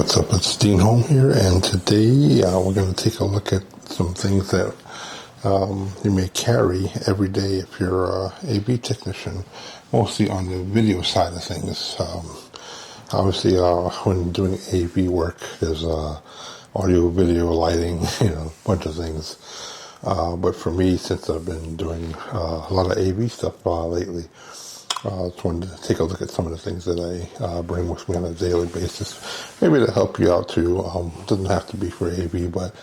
What's up, it's Dean Home here, and today we're going to take a look at some things that you may carry every day if you're a AV technician, mostly on the video side of things. Obviously, when doing AV work, there's audio, video, lighting, a bunch of things. But for me, since I've been doing a lot of AV stuff lately, I just wanted to take a look at some of the things that I bring with me on a daily basis. Maybe to help you out too. Doesn't have to be for AV, but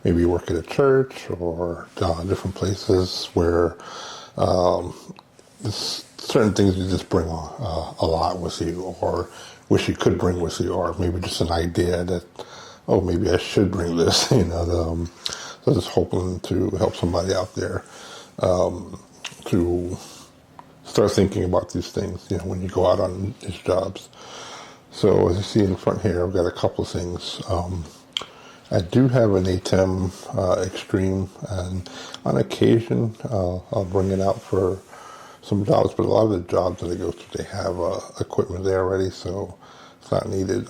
maybe you work at a church or different places where there's certain things you just bring a lot with you, or wish you could bring with you, or maybe just an idea that, oh, maybe I should bring this. So just hoping to help somebody out there to start thinking about these things, when you go out on these jobs. So as you see in front here, I've got a couple of things. I do have an ATEM Extreme, and on occasion I'll bring it out for some jobs, but a lot of the jobs that I go to, they have equipment there already, so it's not needed.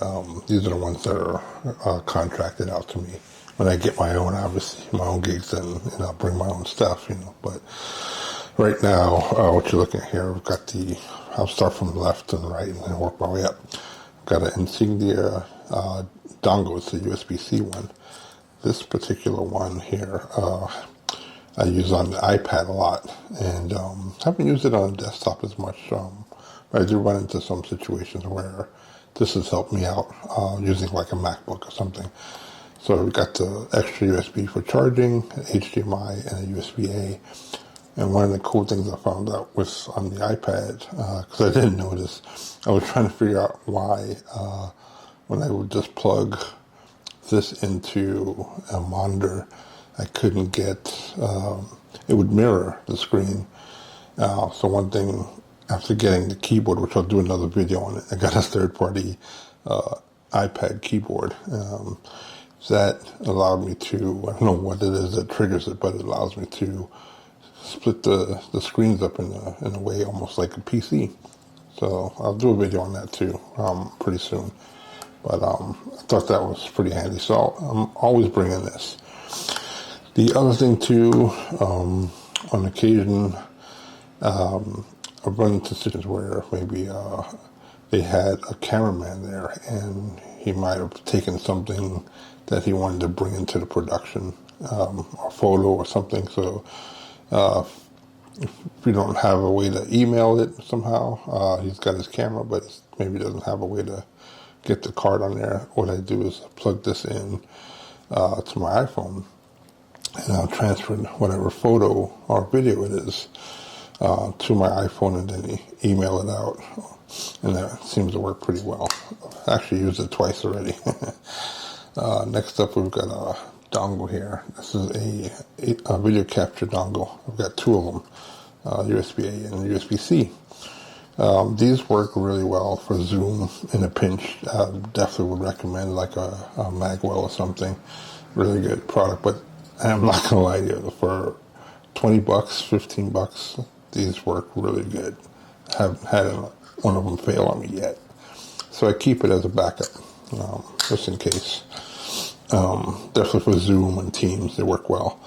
These are the ones that are contracted out to me. When I get my own, obviously, my own gigs, then I'll bring my own stuff, but right now, what you're looking at here, I've got I'll start from the left and right and then work my way up. I've got an Insignia dongle. It's a USB C one. This particular one here, I use on the iPad a lot, and haven't used it on the desktop as much, but I do run into some situations where this has helped me out using like a MacBook or something. So we've got the extra USB for charging, an HDMI, and a USB-A. And one of the cool things I found out was on the iPad, because I didn't notice, I was trying to figure out why when I would just plug this into a monitor, I couldn't get, it would mirror the screen. So one thing, after getting the keyboard, which I'll do another video on it, I got a third-party iPad keyboard. That allowed me to, I don't know what it is that triggers it, but it allows me to split the screens up in a way almost like a PC. So I'll do a video on that too pretty soon. But I thought that was pretty handy. So I'm always bringing this. The other thing too, on occasion, I've run into situations where maybe they had a cameraman there and he might have taken something that he wanted to bring into the production, a photo or something. So if you don't have a way to email it somehow, he's got his camera, but maybe doesn't have a way to get the card on there. What I do is plug this in to my iPhone, and I'll transfer whatever photo or video it is to my iPhone, and then email it out. And that seems to work pretty well. I actually used it twice already. Next up, we've got a dongle here. This is a video capture dongle. I've got two of them, USB-A and USB-C. These work really well for Zoom in a pinch. Definitely would recommend like a Magwell or something. Really good product, but I'm not gonna lie to you, for $20, $15, these work really good. I haven't had one of them fail on me yet, so I keep it as a backup, just in case. Definitely for Zoom and Teams, they work well.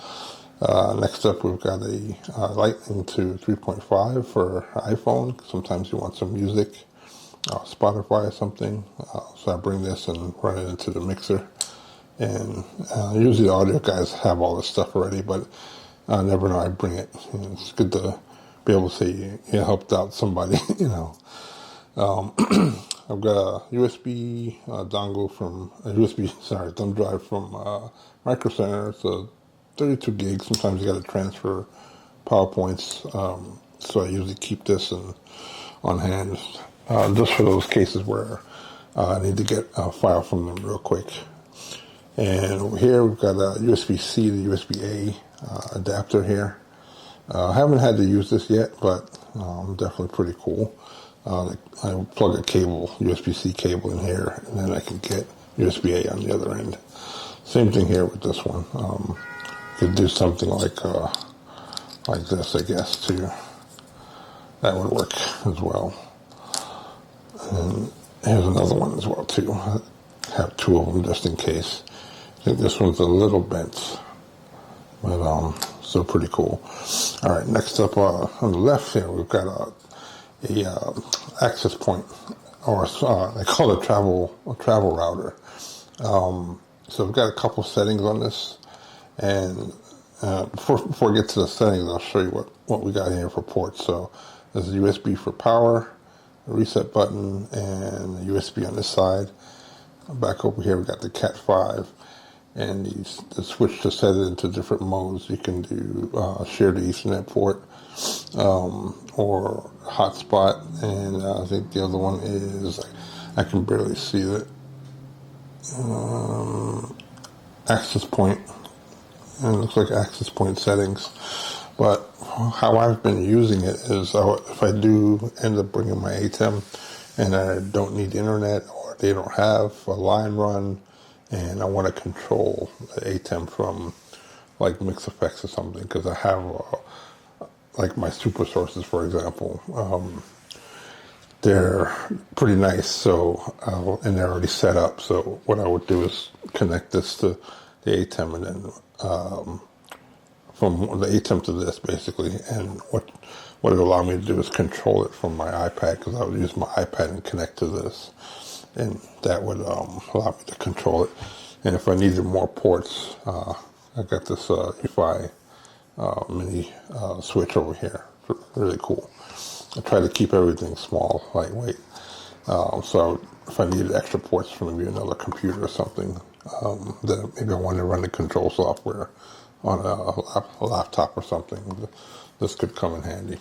Next up, we've got a Lightning to 3.5 for iPhone. Sometimes you want some music, Spotify or something. So I bring this and run it into the mixer. And usually the audio guys have all this stuff already, but I never know, I bring it. It's good to be able to say you helped out somebody, I've got a USB dongle from thumb drive from Micro Center. It's a 32 gigs. Sometimes you got to transfer PowerPoints, so I usually keep this on hand just for those cases where I need to get a file from them real quick. And over here we've got a USB-C to USB-A adapter here. I haven't had to use this yet, but definitely pretty cool. I plug a USB-C cable in here, and then I can get USB-A on the other end. Same thing here with this one. You could do something like this, I guess, too. That would work as well. And here's another one as well, too. have two of them just in case. I think this one's a little bent, but still pretty cool. All right, next up on the left here, we've got a access point, or they call it a travel router. So we've got a couple settings on this, and before I get to the settings, I'll show you what we got here for ports. So there's a USB for power, a reset button, and a USB on this side. Back over here, we got the Cat 5, and the switch to set it into different modes. You can do share the Ethernet port, or hotspot, and I think the other one is, I can barely see it, access point, and it looks like access point settings. But how I've been using it is, if I do end up bringing my ATEM and I don't need internet, or they don't have a line run, and I want to control the ATEM from like mix effects or something, because I have like my super sources, for example, they're pretty nice, so and they're already set up. So what I would do is connect this to the ATEM, and then from the ATEM to this, basically. And what it allowed me to do is control it from my iPad, because I would use my iPad and connect to this, and that would allow me to control it. And if I needed more ports, I got this Unifi mini switch over here. Really cool. I try to keep everything small, lightweight. So if I needed extra ports for maybe another computer or something, that maybe I wanted to run the control software on a laptop or something, this could come in handy.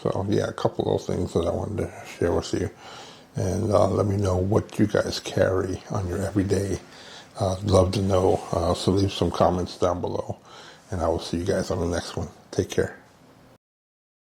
So yeah, a couple of things that I wanted to share with you. And let me know what you guys carry on your everyday. Love to know. So leave some comments down below, and I will see you guys on the next one. Take care.